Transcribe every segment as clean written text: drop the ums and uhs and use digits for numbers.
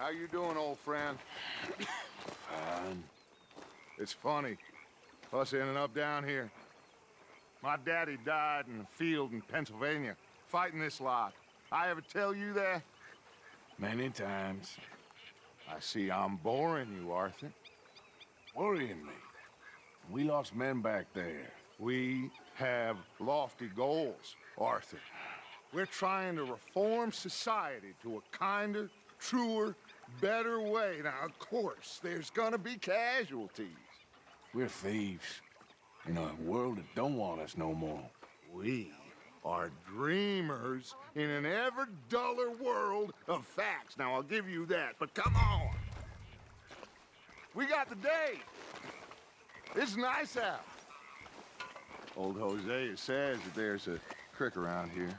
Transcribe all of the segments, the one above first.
How you doing, old friend? Fine. It's funny, us ending up down here. My daddy died in a field in Pennsylvania, fighting this lot. I ever tell you that? Many times. I see I'm boring you, Arthur. Worrying me. We lost men back there. We have lofty goals, Arthur. We're trying to reform society to a kinder, truer, better way. Now, of course, there's gonna be casualties. We're thieves. In a world that don't want us no more. We are dreamers in an ever duller world of facts. Now, I'll give you that, but come on. We got the day. It's nice out. Old Hosea says that there's a creek around here.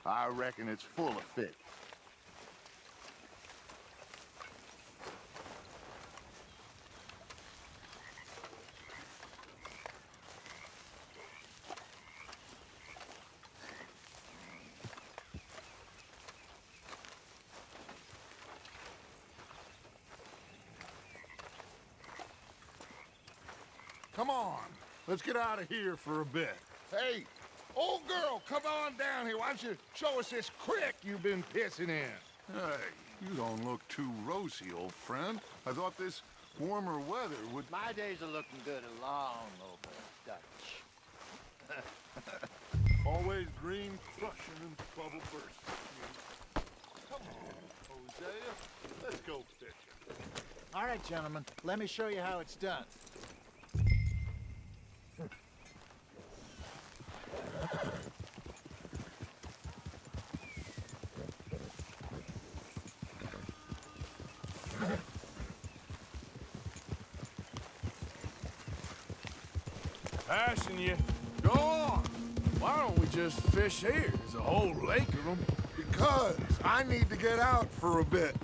I reckon it's full of fish. Come on, let's get out of here for a bit. Hey, old girl, come on down here. Why don't you show us this creek you've been pissing in? Hey, you don't look too rosy, old friend. I thought this warmer weather would... My days are looking good along over Dutch. Always green crushing and bubble bursting. Come on, Hosea. Let's go fishing. All right, gentlemen, let me show you how it's done. Passing you. Go on, Why don't we just fish here? There's a whole lake of them. because I need to get out for a bit.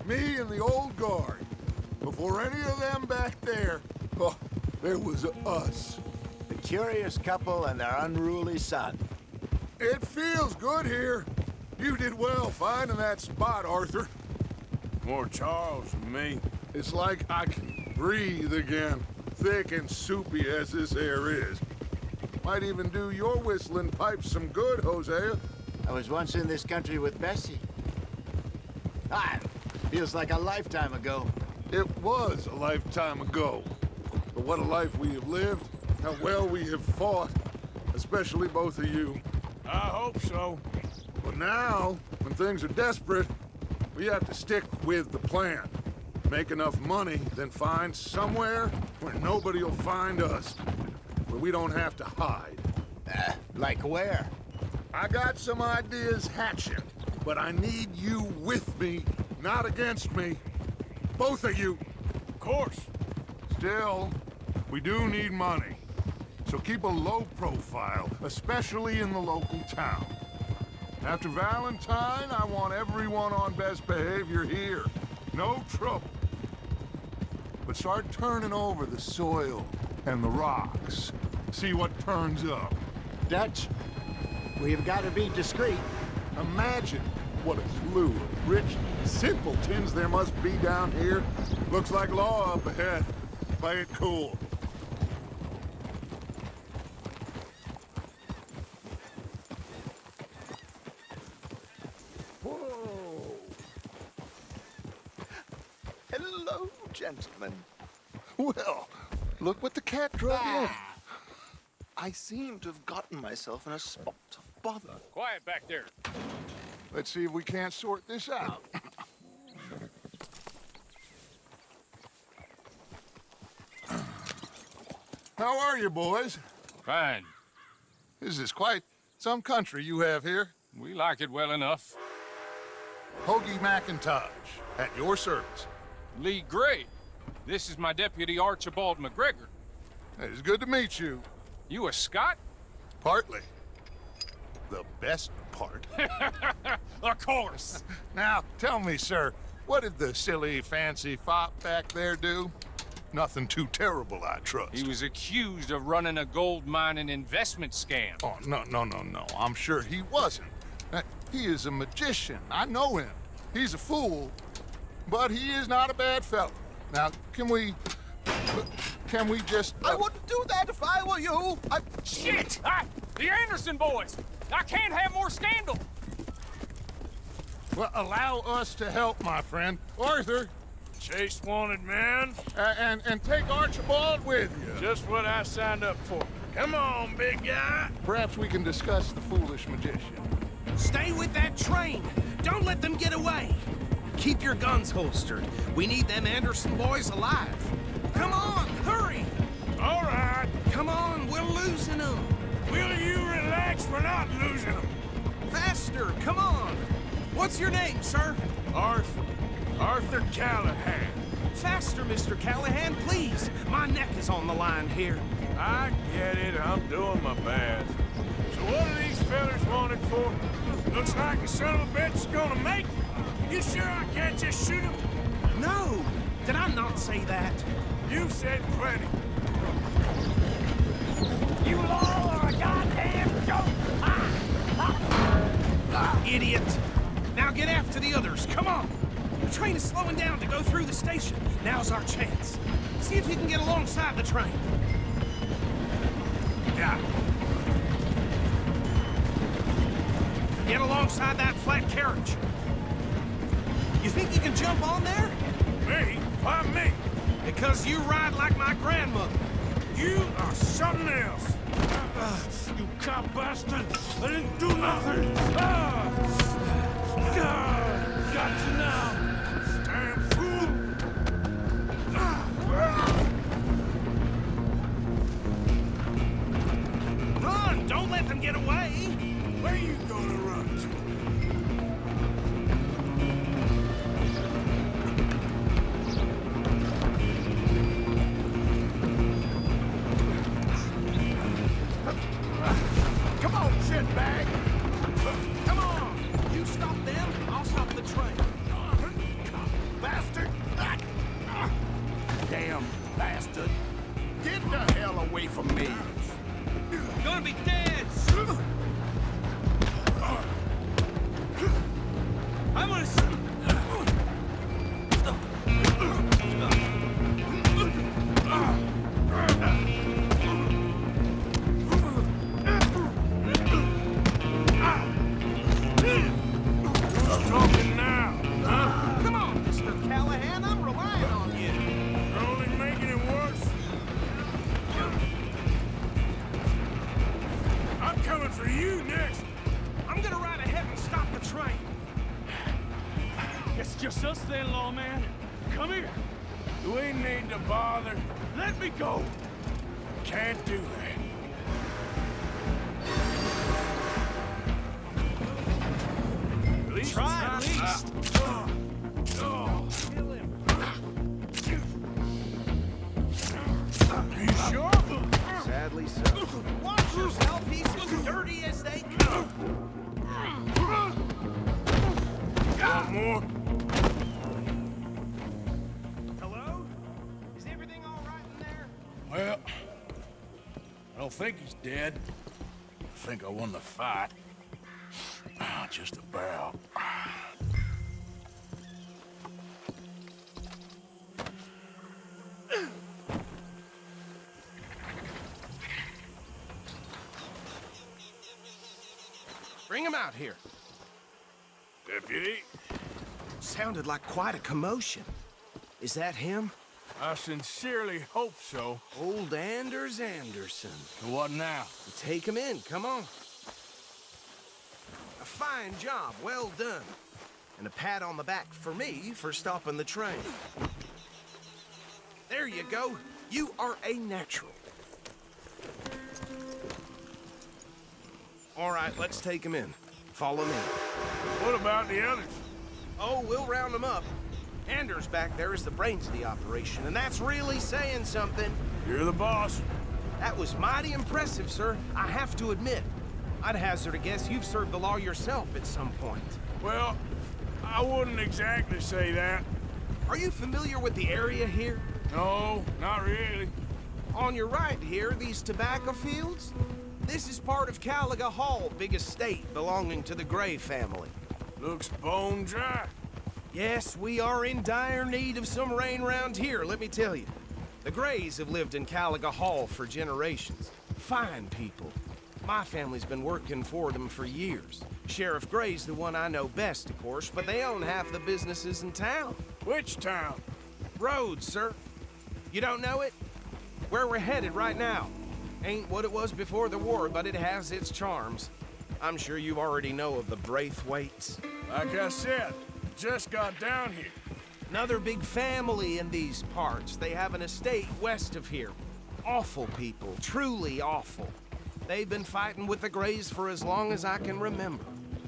Me and the old guard. Before any of them back there, oh, there was us. The curious couple and their unruly son. It feels good here. You did well finding that spot, Arthur. More Charles than me. It's like I can breathe again, thick and soupy as this air is. Might even do your whistling pipes some good, Hosea. I was once in this country with Bessie. Ah, feels like a lifetime ago. It was a lifetime ago. But what a life we have lived, how well we have fought, especially both of you. I hope so. But now, when things are desperate, we have to stick with the plan. Make enough money, then find somewhere where nobody will find us. Where we don't have to hide. Like where? I got some ideas hatching, but I need you with me, not against me. Both of you. Of course. Still, we do need money. So keep a low profile, especially in the local town. After Valentine, I want everyone on best behavior here. No trouble. But start turning over the soil and the rocks. See what turns up. Dutch, we've got to be discreet. Imagine what a slew of rich simpletons there must be down here. Looks like law up ahead. Play it cool. Whoa. Hello, gentlemen. Well, look what the cat drug in. I seem to have gotten myself in a spot of bother. Quiet back there. Let's see if we can't sort this out. How are you, boys? Fine. This is quite some country you have here. We like it well enough. Hoagie McIntosh, at your service. Lee Gray. This is my deputy Archibald McGregor. It is good to meet you. You a Scot? Partly. The best part. Of course. Now, tell me, sir, what did the silly, fancy fop back there do? Nothing too terrible, I trust. He was accused of running a gold mining investment scam. Oh, no. I'm sure he wasn't. He is a magician. I know him. He's a fool. but he is not a bad fellow. Now, can we just... I wouldn't do that if I were you. Shit! The Anderson boys! I can't have more scandal! Well, allow us to help, my friend. Arthur, Chase wanted man. and take Archibald with you. Just what I signed up for. Come on, big guy. Perhaps we can discuss the foolish magician. Stay with that train. Don't let them get away. Keep your guns holstered. We need them Anderson boys alive. Come on, hurry! All right. Come on, we're losing them. Will you relax? We're not losing them. Faster, come on. What's your name, sir? Arthur Callahan. Faster, Mr. Callahan, please. My neck is on the line here. I get it. I'm doing my best. So what are these fellas wanted for? Looks like the son of a bitch is gonna make it. You sure I can't just shoot him? No, did I not say that? You've said plenty. You all are a goddamn joke! Idiot! Now get after the others, come on! The train is slowing down to go through the station. Now's our chance. See if you can get alongside the train. Yeah. Get alongside that flat carriage. You think you can jump on there? Me? Why me? Because you ride like my grandmother. You are something else. You cop bastard! I didn't do nothing! Got you now! Damn fool! Run! Don't let them get away! Where you gonna run to? Come on, shitbag! Come on! You stop them, I'll stop the train. Bastard! Damn bastard! Get the hell away from me! You're gonna be dead! I'm gonna... Talking now, huh? Come on, Mr. Callahan, I'm relying on you. You're only making it worse. I'm coming for you next. I'm gonna ride ahead and stop the train. It's just us then, lawman. Come here. Do we need to bother? Let me go. Can't do that. At least Try it's at not- least. Kill him. Are you sure? Sadly so. Watch yourself, he's as dirty as they come. Want more? Hello? Is everything all right in there? Well, I don't think he's dead. I think I won the fight. Just about. Bring him out here. Deputy, Sounded like quite a commotion. Is that him? I sincerely hope so. Old Anders Anderson. So what now? Take him in, come on. A fine job, well done. And a pat on the back for me for stopping the train. There you go. You are a natural. All right, let's take him in. Follow me. What about the others? Oh, we'll round them up. Anders back there is the brains of the operation, and that's really saying something. You're the boss. That was mighty impressive, sir. I have to admit. I'd hazard a guess you've served the law yourself at some point. Well, I wouldn't exactly say that. Are you familiar with the area here? No, not really. On your right here, these tobacco fields? This is part of Caliga Hall, big estate belonging to the Gray family. Looks bone dry. Yes, we are in dire need of some rain round here, let me tell you. The Grays have lived in Caliga Hall for generations. Fine people. My family's been working for them for years. Sheriff Gray's the one I know best, of course, but they own half the businesses in town. Which town? Rhodes, sir. You don't know it? Where we're headed right now. Ain't what it was before the war, but it has its charms. I'm sure you already know of the Braithwaites. Like I said, just got down here. Another big family in these parts. They have an estate west of here. Awful people, truly awful. They've been fighting with the Grays for as long as I can remember.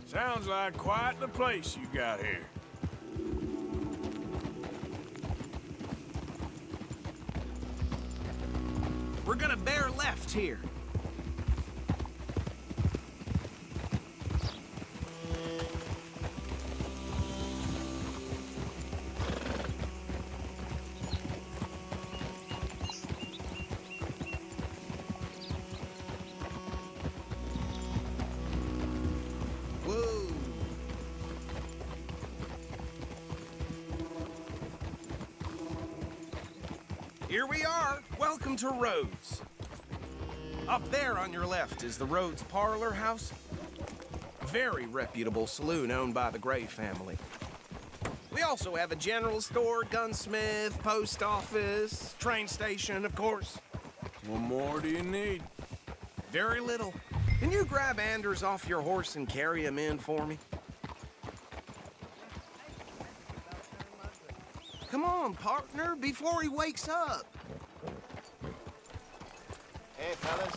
Sounds like quite the place you got here. We're gonna bear left here. Whoa. Here we are. Welcome to Rhodes. Up there on your left is the Rhodes Parlor House. Very reputable saloon owned by the Gray family. We also have a general store, gunsmith, post office, train station, of course. What more do you need? Very little. Can you grab Anders off your horse and carry him in for me? Come on, partner, before he wakes up. Hey, fellas.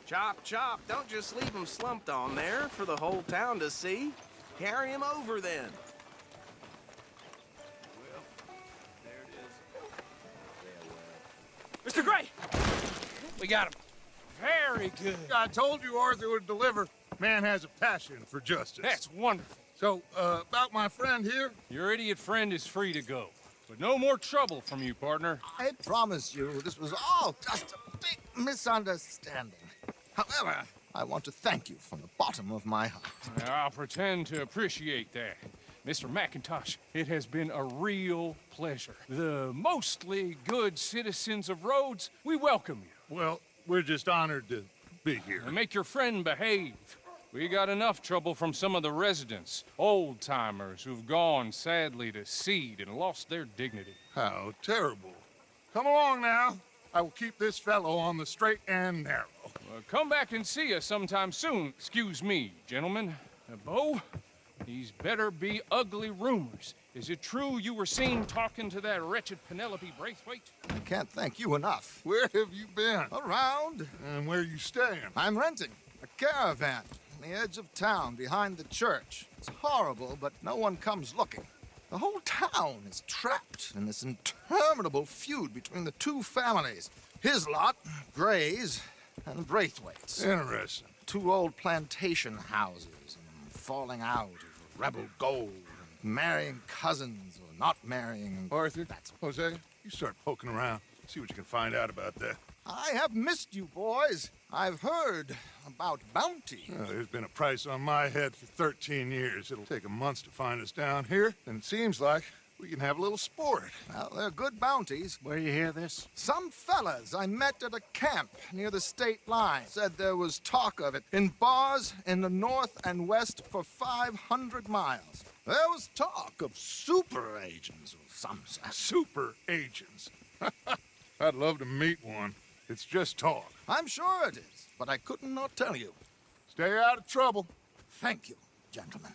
Chop, chop. Don't just leave him slumped on there for the whole town to see. Carry him over, then. Mr. Gray! We got him. Very good. I told you Arthur would deliver. Man has a passion for justice. That's wonderful. So, about my friend here? Your idiot friend is free to go. But no more trouble from you, partner. I promise you this was all just a big misunderstanding. However, I want to thank you from the bottom of my heart. I'll pretend to appreciate that. Mr. McIntosh, it has been a real pleasure. The mostly good citizens of Rhodes, we welcome you. Well, we're just honored to be here. And make your friend behave. We got enough trouble from some of the residents, old-timers who've gone, sadly, to seed and lost their dignity. How terrible. Come along now. I will keep this fellow on the straight and narrow. Come back and see us sometime soon. Excuse me, gentlemen. Bo, these better be ugly rumors. Is it true you were seen talking to that wretched Penelope Braithwaite? I can't thank you enough. Where have you been? Around, And where you staying? I'm renting a caravan on the edge of town behind the church. It's horrible, but no one comes looking. The whole town is trapped in this interminable feud between the two families. His lot, Gray's, and Braithwaite's. Interesting. Two old plantation houses and falling out over rebel gold, and marrying cousins or not marrying. And Arthur, Jose, you start poking around. See what you can find out about that. I have missed you, boys. I've heard about bounty. There's been a price on my head for 13 years. It'll take a month to find us down here, and it seems like we can have a little sport. Well, they're good bounties. Where you hear this? Some fellas I met at a camp near the state line said there was talk of it in bars in the north and west for 500 miles. There was talk of super agents of some sort. Super agents. I'd love to meet one. It's just talk. I'm sure it is, but I couldn't not tell you. Stay out of trouble. Thank you, gentlemen.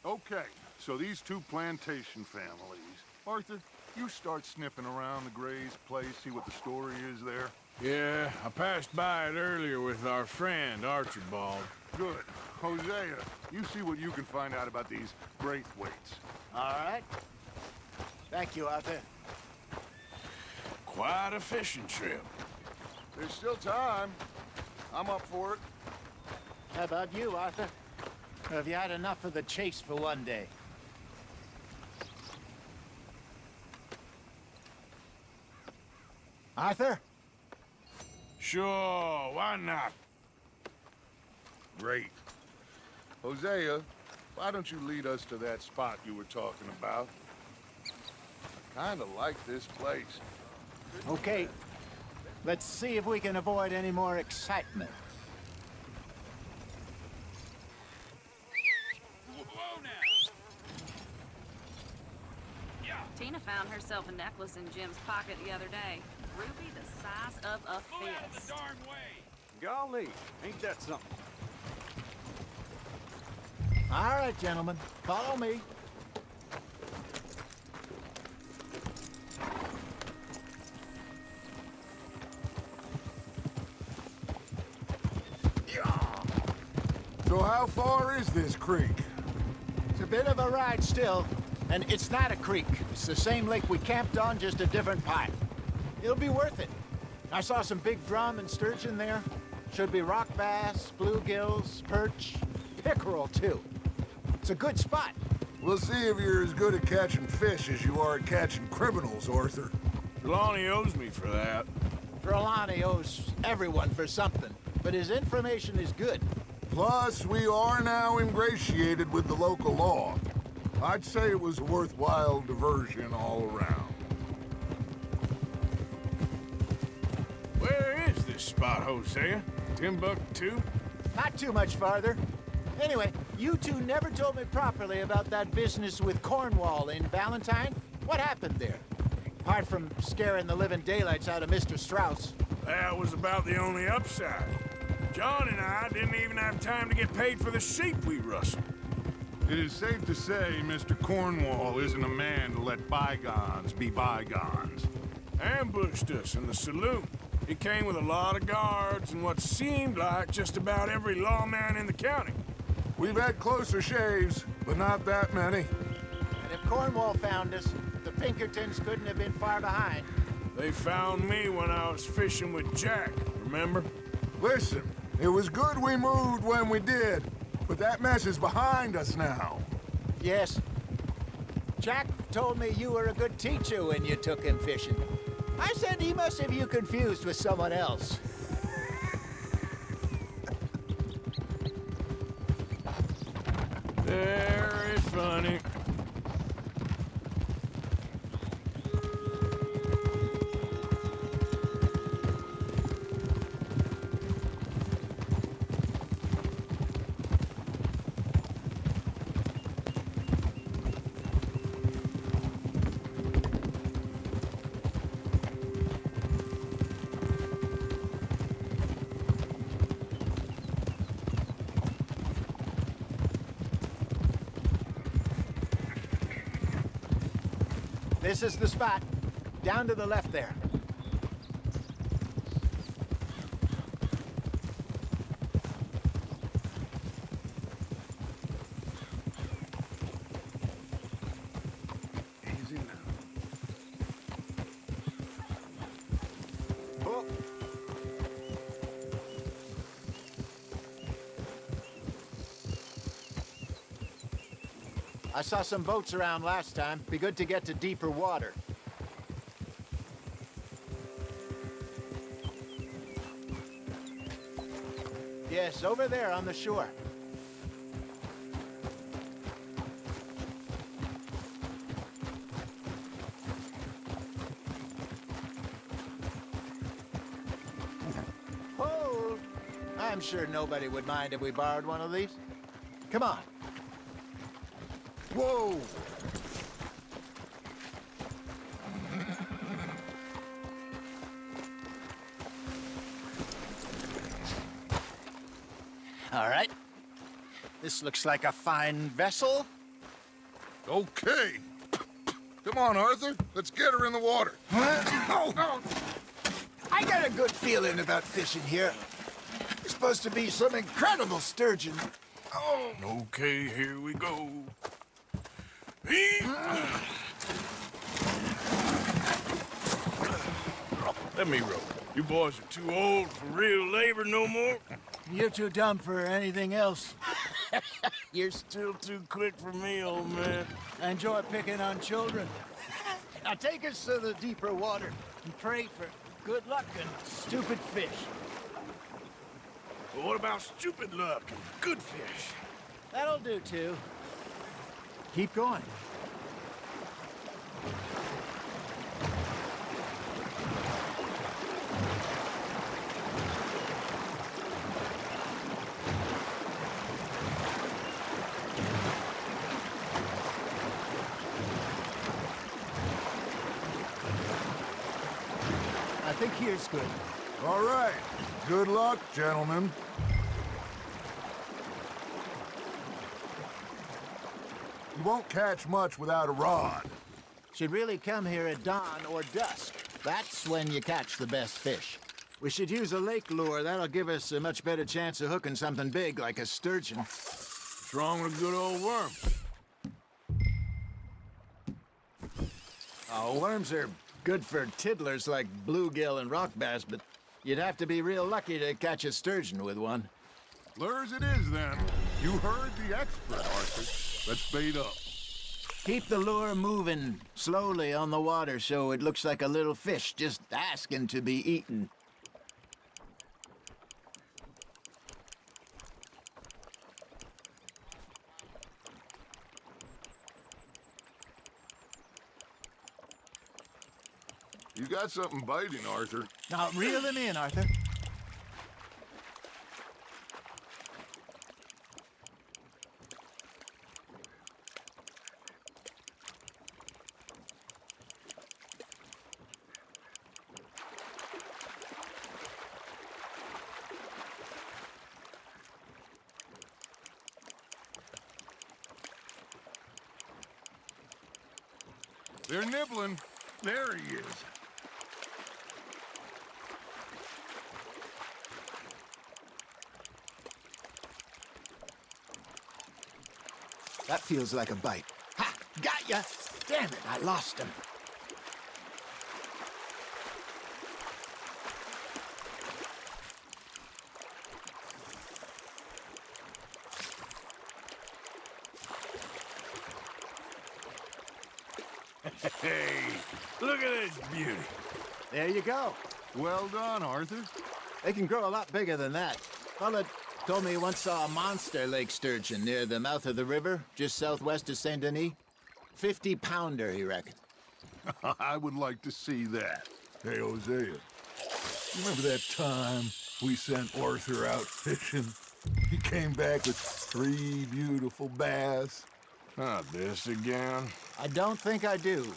Okay, so these two plantation families. Arthur, you start sniffing around the Gray's place, see what the story is there. Yeah, I passed by it earlier with our friend, Archibald. Good. Hosea, you see what you can find out about these Braithwaites. All right. Thank you, Arthur. Quite a fishing trip. There's still time. I'm up for it. How about you, Arthur? Or have you had enough of the chase for one day? Arthur? Sure, why not? Great. Hosea, why don't you lead us to that spot you were talking about? Kinda like this place. Okay. Let's see if we can avoid any more excitement. Tina found herself a necklace in Jim's pocket the other day. Ruby the size of a fist. Golly, ain't that something? All right, gentlemen. Follow me. So how far is this creek? It's a bit of a ride still, and it's not a creek. It's the same lake we camped on, just a different pipe. It'll be worth it. I saw some big drum and sturgeon there. Should be rock bass, bluegills, perch, pickerel too. It's a good spot. We'll see if you're as good at catching fish as you are at catching criminals, Arthur. Trelawney owes me for that. Trelawney owes everyone for something, but his information is good. Plus, we are now ingratiated with the local law. I'd say it was a worthwhile diversion all around. Where is this spot, Hosea? Timbuktu? Not too much farther. Anyway, you two never told me properly about that business with Cornwall in Valentine. What happened there? Apart from scaring the living daylights out of Mr. Strauss. That was about the only upside. John and I didn't even have time to get paid for the sheep we rustled. It is safe to say Mr. Cornwall isn't a man to let bygones be bygones. Ambushed us in the saloon. He came with a lot of guards and what seemed like just about every lawman in the county. We've had closer shaves, but not that many. And if Cornwall found us, the Pinkertons couldn't have been far behind. They found me when I was fishing with Jack, remember? Listen, it was good we moved when we did, but that mess is behind us now. Yes. Jack told me you were a good teacher when you took him fishing. I said he must have you confused with someone else. Very funny. This is the spot. Down to the left there. Easy now. Oh. I saw some boats around last time. Be good to get to deeper water. Yes, over there on the shore. Hold! I'm sure nobody would mind if we borrowed one of these. Come on. Whoa! All right. This looks like a fine vessel. Okay. Come on, Arthur. Let's get her in the water. Oh. I got a good feeling about fishing here. There's supposed to be some incredible sturgeon. Oh. Okay, here we go. Let me row. You boys are too old for real labor no more. You're too dumb for anything else. You're still too quick for me, old man. I enjoy picking on children. Now take us to the deeper water and pray for good luck and stupid fish. But what about stupid luck and good fish? That'll do, too. Keep going. I think here's good. All right. Good luck, gentlemen. You won't catch much without a rod. Should really come here at dawn or dusk. That's when you catch the best fish. We should use a lake lure. That'll give us a much better chance of hooking something big like a sturgeon. What's wrong with a good old worm? Oh, worms are good for tiddlers like bluegill and rock bass, but you'd have to be real lucky to catch a sturgeon with one. Lures it is, then. You heard the expert, Arthur. Let's bait up. Keep the lure moving slowly on the water so it looks like a little fish just asking to be eaten. You got something biting, Arthur. Now, reel them in, Arthur. They're nibbling. There he is. That feels like a bite. Ha! Got ya! Damn it, I lost him. Hey, look at this beauty. There you go. Well done, Arthur. They can grow a lot bigger than that. Fella told me he once saw a monster lake sturgeon near the mouth of the river, just southwest of Saint Denis. 50-pounder, he reckoned. I would like to see that. Hey, Hosea. Remember that time we sent Arthur out fishing? He came back with 3 beautiful bass. Not this again. I don't think I do.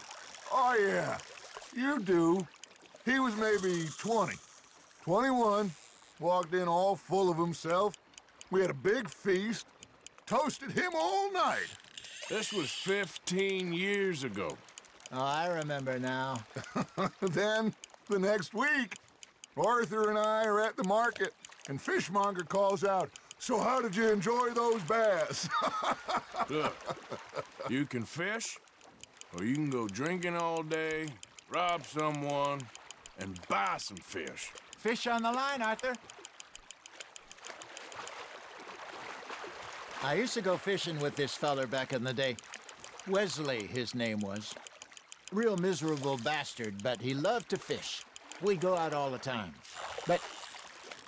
Oh, yeah. You do. He was maybe 20. 21. Walked in all full of himself. We had a big feast. Toasted him all night. This was 15 years ago. Oh, I remember now. Then, the next week, Arthur and I are at the market, and Fishmonger calls out, "So how did you enjoy those bass?" Look, you can fish, or you can go drinking all day, rob someone, and buy some fish. Fish on the line, Arthur. I used to go fishing with this feller back in the day. Wesley, his name was. Real miserable bastard, but he loved to fish. We'd go out all the time. But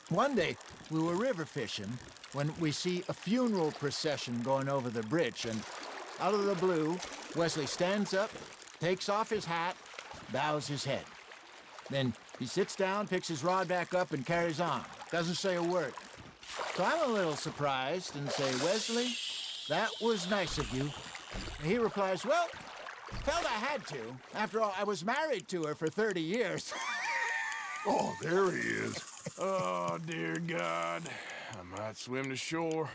one day, we were river fishing when we see a funeral procession going over the bridge, and out of the blue, Wesley stands up, takes off his hat, bows his head. Then he sits down, picks his rod back up, and carries on. Doesn't say a word. So I'm a little surprised and say, "Wesley, that was nice of you." And he replies, "Well, felt I had to. After all, I was married to her for 30 years. Oh, there he is. Oh, dear God. I might swim to shore.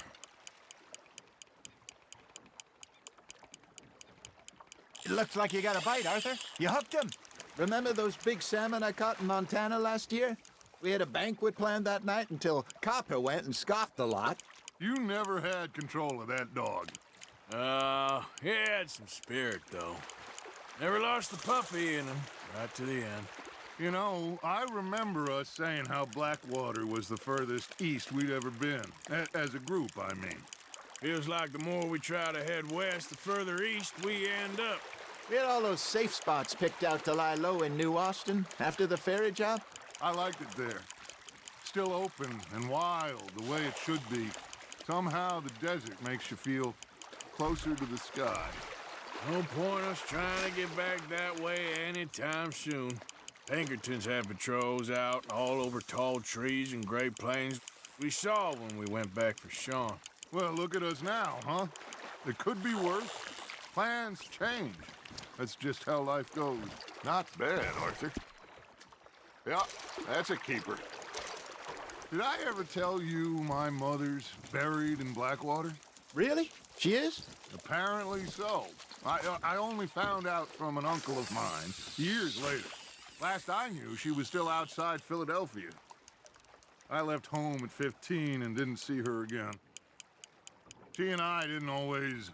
It looks like you got a bite, Arthur. You hooked him. Remember those big salmon I caught in Montana last year? We had a banquet planned that night until Copper went and scoffed the lot. You never had control of that dog. He had some spirit, though. Never lost the puppy in him, right to the end. You know, I remember us saying how Blackwater was the furthest east we'd ever been. As a group, I mean. Feels like the more we try to head west, the further east we end up. We had all those safe spots picked out to lie low in New Austin after the ferry job. I liked it there. Still open and wild, the way it should be. Somehow the desert makes you feel closer to the sky. No point us trying to get back that way anytime soon. Pinkertons had patrols out all over tall trees and Great Plains. We saw when we went back for Sean. Well, look at us now, huh? It could be worse. Plans change. That's just how life goes. Not bad, Arthur. Yeah, that's a keeper. Did I ever tell you my mother's buried in Blackwater? Really? She is? Apparently so. I only found out from an uncle of mine years later. Last I knew, she was still outside Philadelphia. I left home at 15 and didn't see her again. She and I didn't always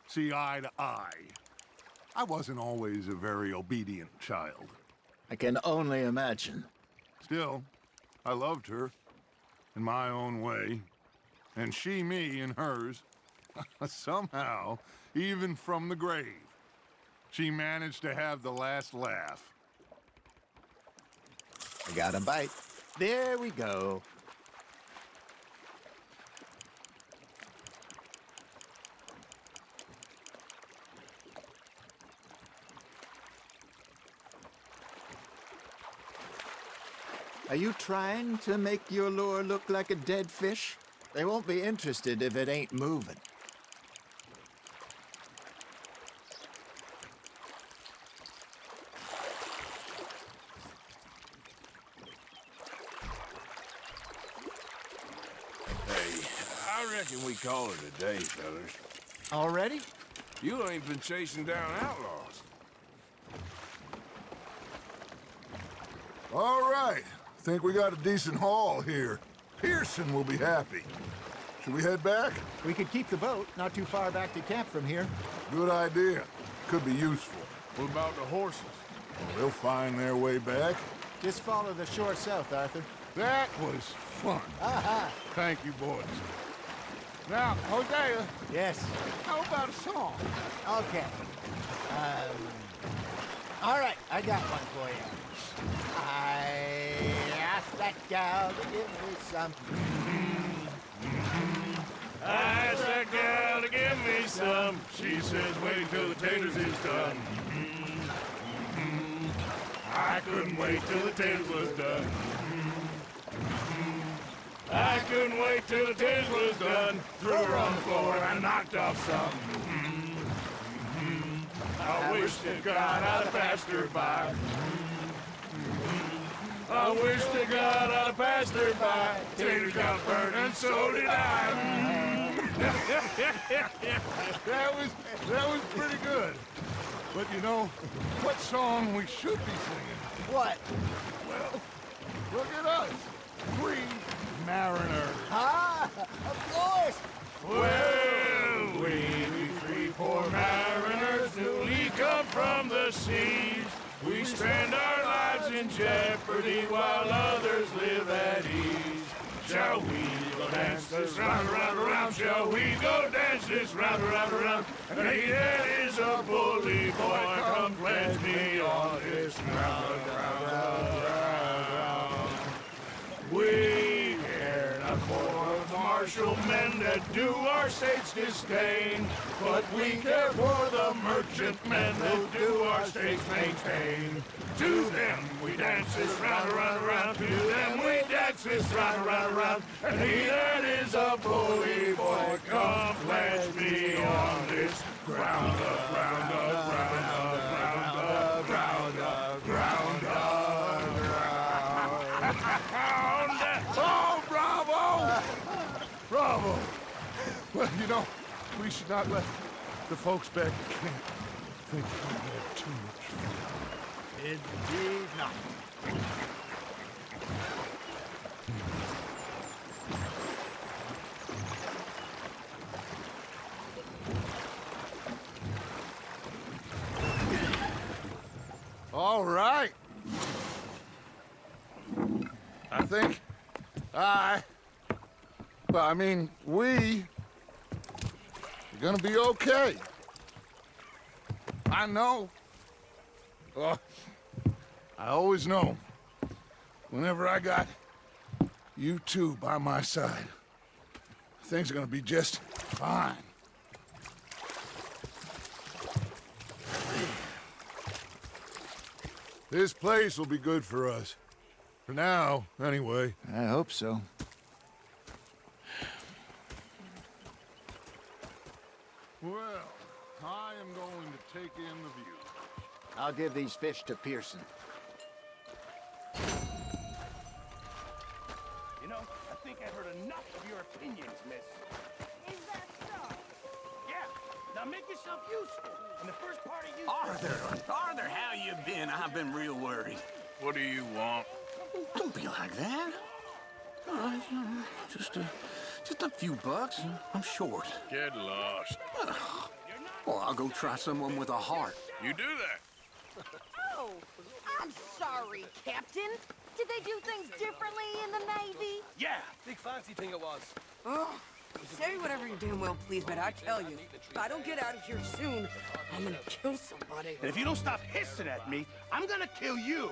see eye to eye. I wasn't always a very obedient child. I can only imagine. Still, I loved her in my own way, and she me in hers. Somehow, even from the grave, she managed to have the last laugh. I got a bite. There we go. Are you trying to make your lure look like a dead fish? They won't be interested if it ain't moving. Hey, I reckon we call it a day, fellas. Already? You ain't been chasing down outlaws. All right. Think we got a decent haul here. Pearson will be happy. Should we head back? We could keep the boat not too far back to camp from here. Good idea. Could be useful. What about the horses? They'll find their way back. Just follow the shore south, Arthur. That was fun. Aha! Thank you, boys. Now, Hosea, Yes. how about a song? Okay. All right, I got one for you. I asked that gal to give me some. I asked that gal to give me some. She says, wait till the taters is done. I couldn't wait till the taters was done. I couldn't wait till the taters was done. Threw her on the floor and I knocked off some. I wish to God I'd have passed her by. I wish to God I'd have passed her by. Taters got burned and so did I. That was pretty good. But you know, what song we should be singing? What? Well, look at us. 3 mariners. Ah, of course. Well, we 3 poor mariners newly come from the seas. We spend our lives in jeopardy while others live at ease. Shall we go dance this round, round, round? Shall we go dance this round, round, round? And he that is a bully boy, come pledge me on this round, round, round, round. We care not for the martial men that do our state's disdain, but we care for the merchant men that do our state's maintain. To them we dance this round, round, round. To them we dance this round, round, round. And he that is a bully boy, come pledge me on this ground up, round up, round up, round up, round up, round up, round up. Oh, bravo! Bravo! Well, you know, we should not let the folks back at camp think we had too much fun. Indeed not. All right. I think we're gonna be okay. I know. Well, I always know. Whenever I got you two by my side, things are gonna be just fine. This place will be good for us. For now, anyway. I hope so. Well, I am going to take in the view. I'll give these fish to Pearson. You know, I think I've heard enough of your opinions, miss. Is that so? Yeah, now make yourself useful. And the first part of you... Arthur, how you been? I've been real worried. What do you want? Don't be like that. All right, just a few bucks. I'm short. Get lost. Well, I'll go try someone with a heart. You do that. Oh, I'm sorry, Captain. Did they do things differently in the Navy? Yeah, Big fancy thing it was. Oh, say whatever you damn well please, but I tell you, if I don't get out of here soon, I'm gonna kill somebody. and if you don't stop hissing at me, I'm gonna kill you.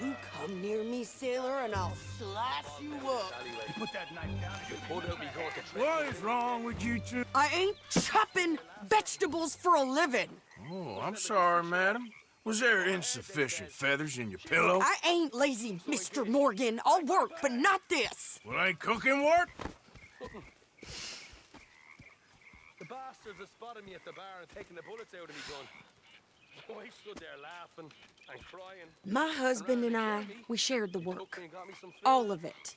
You come near me, sailor, and I'll slice you up. You put that knife down and you Hold out me gun to What is wrong with you two? I ain't chopping vegetables for a living. Oh, I'm sorry, madam. Was there insufficient feathers in your pillow? I ain't lazy, Mr. Morgan. I'll work, but not this. Well, ain't cooking work? The bastards have spotted me at the bar and taken the bullets out of me gun. So I stood there laughing and crying. My husband and I, we shared the Took work. me and got me some food. All of it.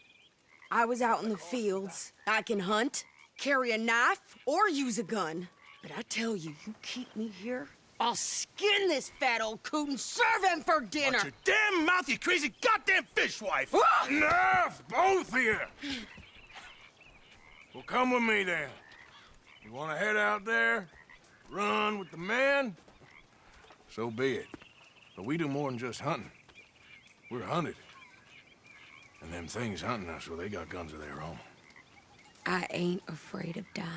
I was out in the fields. I can hunt, carry a knife, or use a gun. But I tell you, you keep me here, I'll skin this fat old coot and serve him for dinner. Watch your damn mouth, you crazy goddamn fishwife! Ah! Enough, both of you! Well, come with me then. You want to head out there, run with the men? So be it. But we do more than just hunting. We're hunted. And them things hunting us, well, they got guns of their own. I ain't afraid of dying.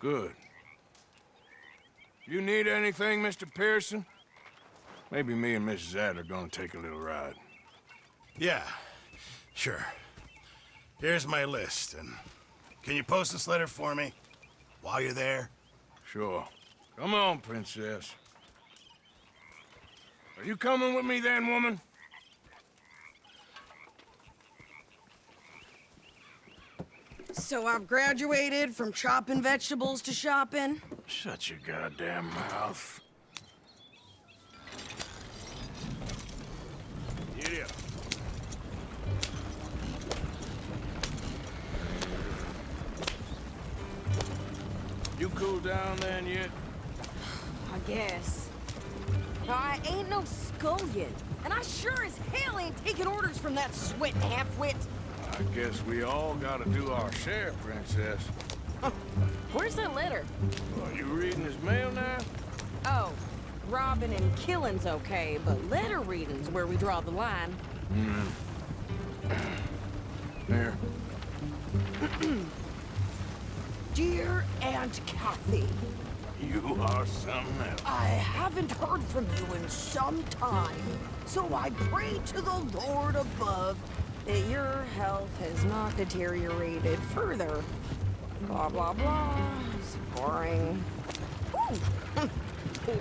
Good. You need anything, Mr. Pearson? Maybe me and Mrs. Ad are gonna take a little ride. Yeah, sure. Here's my list, and can you post this letter for me while you're there? Sure. Come on, princess. Are you coming with me then, woman? So I've graduated from chopping vegetables to shopping. Shut your goddamn mouth. Giddy up. You cool down then yet? I guess. I ain't no scullion, and I sure as hell ain't taking orders from that sweat half-wit. I guess we all gotta do our share, princess. Where's that letter? Are you reading his mail now? Oh, robbing and killing's okay, but letter reading's where we draw the line. Here. Dear Aunt Kathy, You are something else. I haven't heard from you in some time, so I pray to the Lord above that your health has not deteriorated further. Blah, blah, blah. It's boring. Ooh.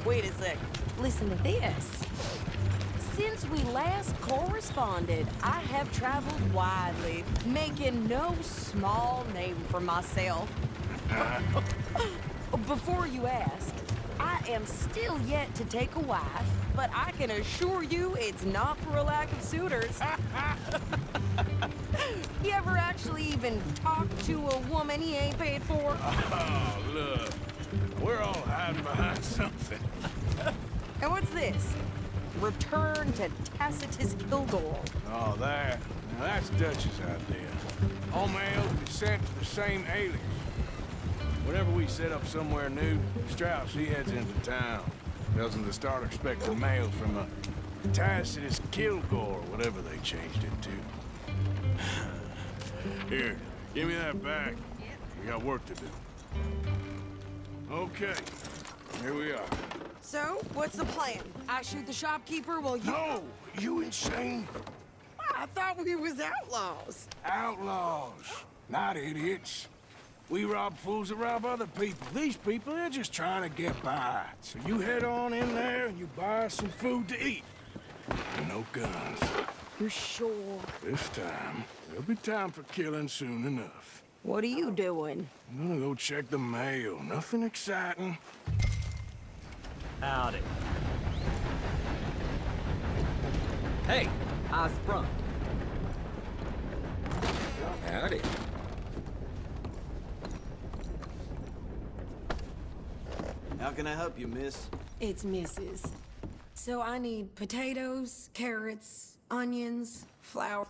Wait a sec. Listen to this. Since we last corresponded, I have traveled widely, making no small name for myself. Before you ask, I am still yet to take a wife, but I can assure you it's not for a lack of suitors. You ever actually even talk to a woman he ain't paid for? Oh, look. We're all hiding behind something. And what's this? Return to Tacitus Kilgore. Oh, that. Now, that's Dutch's idea. All mail to be sent to the same alias. Whenever we set up somewhere new, Strauss, he heads into town. Tells them to start expecting mail from a Tacitus Kilgore, whatever they changed it to. Here, give me that back. We got work to do. Okay. Here we are. So, what's the plan? I shoot the shopkeeper while you... No! You insane? I thought we was outlaws. Outlaws, not idiots. We rob fools that rob other people. These people, they're just trying to get by. So you head on in there and you buy us some food to eat. And no guns. You sure? This time, there'll be time for killing soon enough. What are you doing? I'm gonna go check the mail. Nothing exciting. Howdy. Hey, how's the front? Howdy. How can I help you, miss? It's Mrs. So I need potatoes, carrots, onions, flour.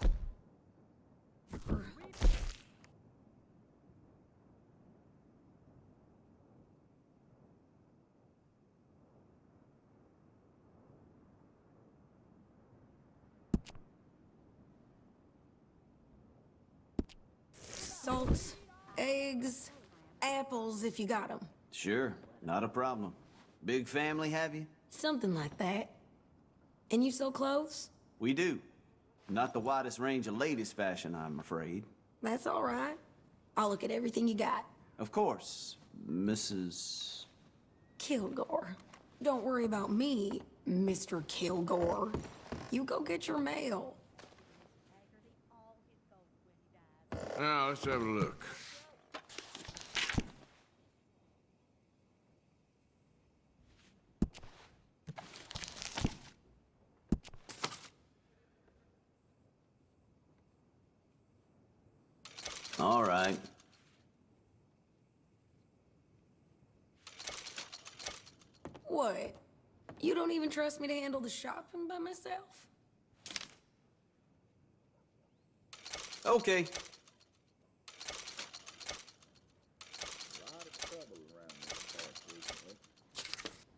Salt, eggs, apples if you got them. Sure, not a problem. Big family, have you? Something like that. And you sell clothes? We do. Not the widest range of ladies' fashion, I'm afraid. That's all right. I'll look at everything you got. Of course, Mrs. Kilgore. Don't worry about me, Mr. Kilgore. You go get your mail. Now, let's have a look. All right. What? You don't even trust me to handle the shopping by myself? Okay.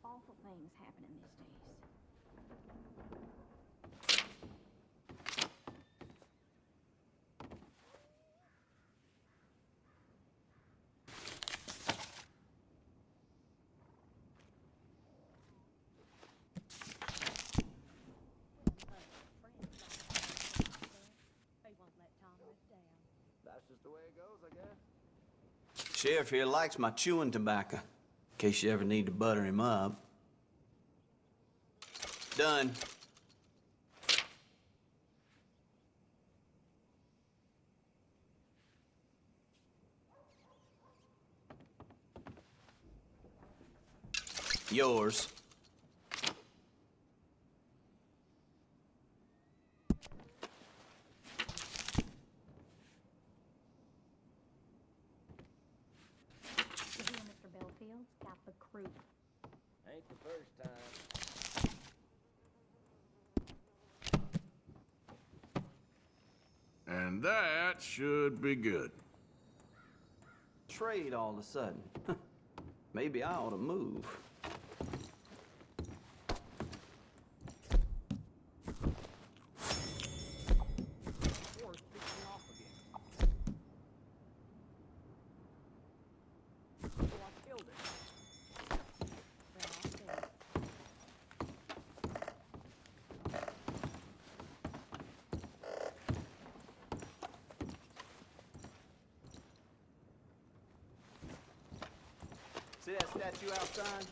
Awful things happening these days. That's just the way it goes, I guess. Sheriff here likes my chewing tobacco, in case you ever need to butter him up. Done. Yours. Mr. Bellfield's got the crew. Ain't the first time. And that should be good. Trade all of a sudden. Maybe I ought to move. See that statue outside?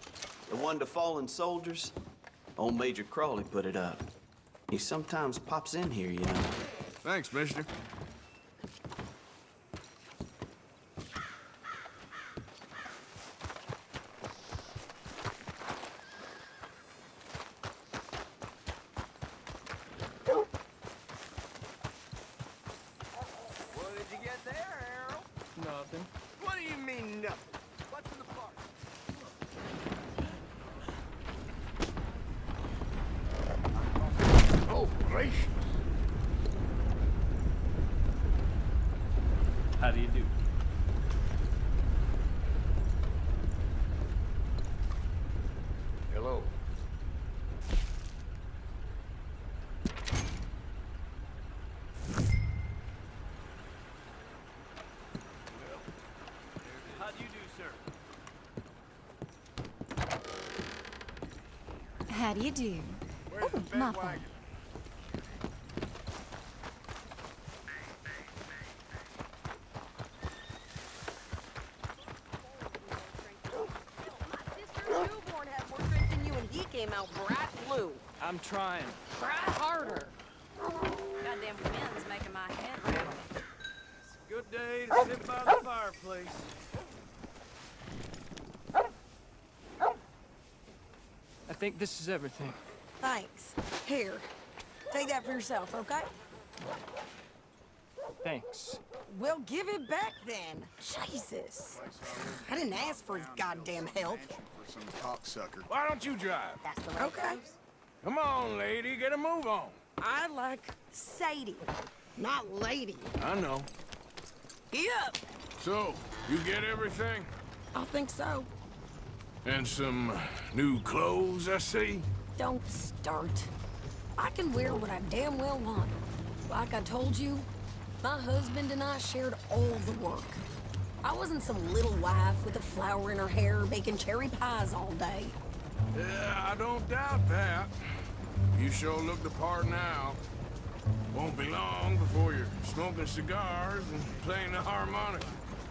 The one to fallen soldiers? Old Major Crawley put it up. He sometimes pops in here, you know. Thanks, mister. What did you get there, Harold? Nothing. What do you mean, nothing? What's in the park? Oh, gracious. How do you do? Where's the my bed fault. wagon? Newborn had more strength than you, and he came out bright blue. I'm trying. Try harder. Goddamn wind's making my head rattle. It's a good day to sit by the fireplace. I think this is everything. Thanks. Here, take that for yourself, okay? Thanks. Well, give it back then. Jesus. I didn't ask for his goddamn help. For some cocksucker. Why don't you drive? That's the way Okay. it goes. Come on, lady, get a move on. I like Sadie, not lady. I know. Yep. So, you get everything? I think so. And some new clothes, I see? Don't start. I can wear what I damn well want. Like I told you, my husband and I shared all the work. I wasn't some little wife with a flower in her hair making cherry pies all day. Yeah, I don't doubt that. You sure look the part now. Won't be long before you're smoking cigars and playing the harmonica.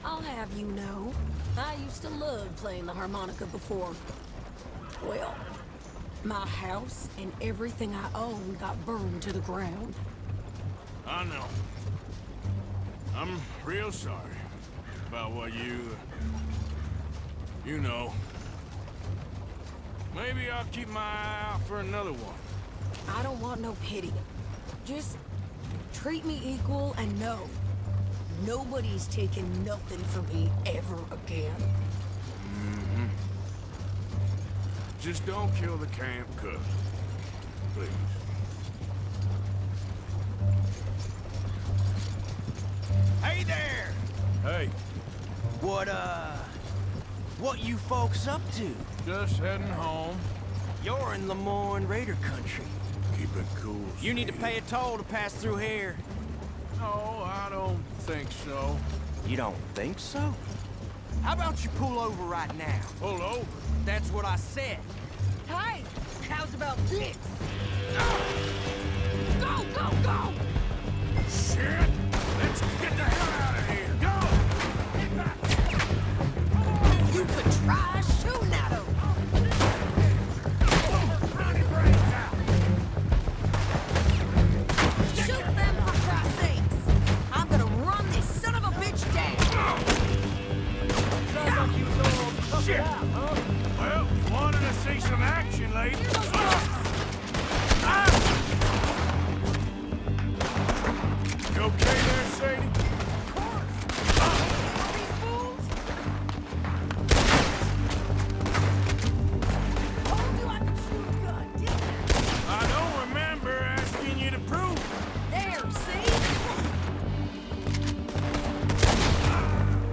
I'll have you know, I used to love playing the harmonica before. Well, my house and everything I owned got burned to the ground. I know. I'm real sorry about what you know. Maybe I'll keep my eye out for another one. I don't want no pity. Just treat me equal and know nobody's taking nothing from me ever again. Mm-hmm. Just don't kill the camp cook, please. Hey there! Hey, What you folks up to? just heading home. You're in Lemoyne Raider country. Keep it cool. You need to pay a toll to pass through here. No, I don't think so. You don't think so? How about you pull over right now? Pull over? That's what I said. Hey, how's about this? Go, go, go! Shit! Let's get the hell out of here! Go! Get back! You could try shooting at him. Shoot them for Christ's sakes! I'm gonna run this son of a bitch down. Shit! Well, you wanted to see some action, lady. You okay there, Sadie? I don't remember asking you to prove it. There, see?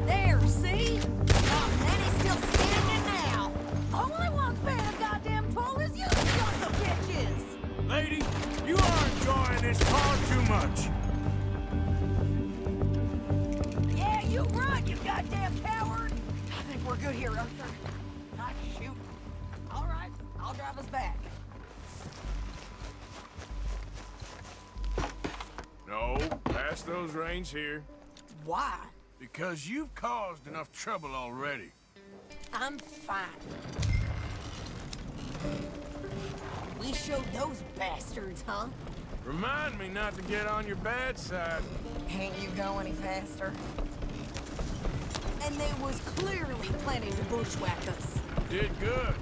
There, see? Oh, and he's still standing now. Only one's paying a goddamn toll is you sons of bitches! Lady, you are enjoying this far too much. Yeah, you run, you goddamn coward! I think we're good here, Arthur. Not shoot. All right, I'll drive us back. No, pass those reins here. Why? Because you've caused enough trouble already. I'm fine. We showed those bastards, huh? Remind me not to get on your bad side. Can't you go any faster? And they was clearly planning to bushwhack us. Did good.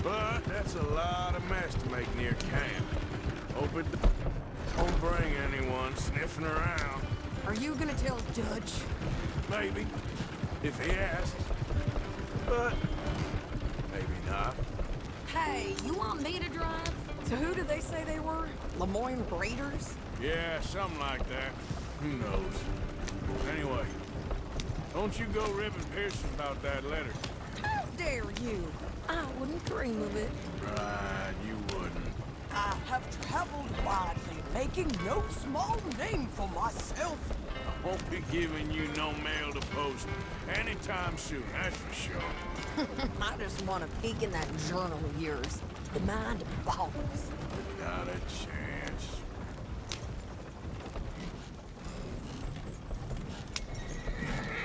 But that's a lot of mess to make near camp. Hope it don't bring anyone sniffing around. Are you gonna tell Dutch? Maybe, if he asks. But maybe not. Hey, you want me to drive? So who did they say they were? Lemoyne Raiders? Yeah, something like that. Who knows? Anyway, don't you go ribbing Pearson about that letter. How dare you? I wouldn't dream of it. Right, you wouldn't. I have traveled widely, making no small name for myself. I won't be giving you no mail to post anytime soon, that's for sure. I just want to peek in that journal of yours. the mind of boss. Not a chance.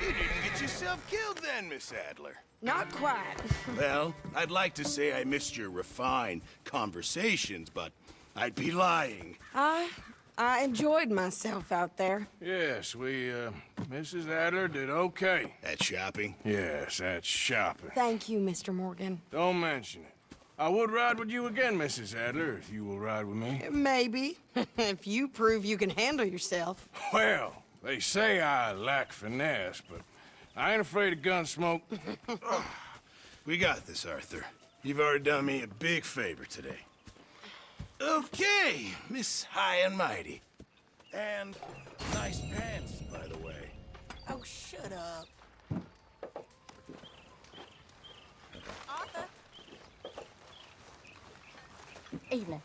You didn't get yourself killed then, Miss Adler. Not quite. Well, I'd like to say I missed your refined conversations, but I'd be lying. I enjoyed myself out there. Yes, Mrs. Adler did okay. At shopping? Yes, that's shopping. Thank you, Mr. Morgan. Don't mention it. I would ride with you again, Mrs. Adler, if you will ride with me. Maybe. If you prove you can handle yourself. Well, they say I lack finesse, but I ain't afraid of gun smoke. We got this, Arthur. You've already done me a big favor today. Okay, Miss High and Mighty. And nice pants, by the way. Oh, shut up. Arthur. Evening.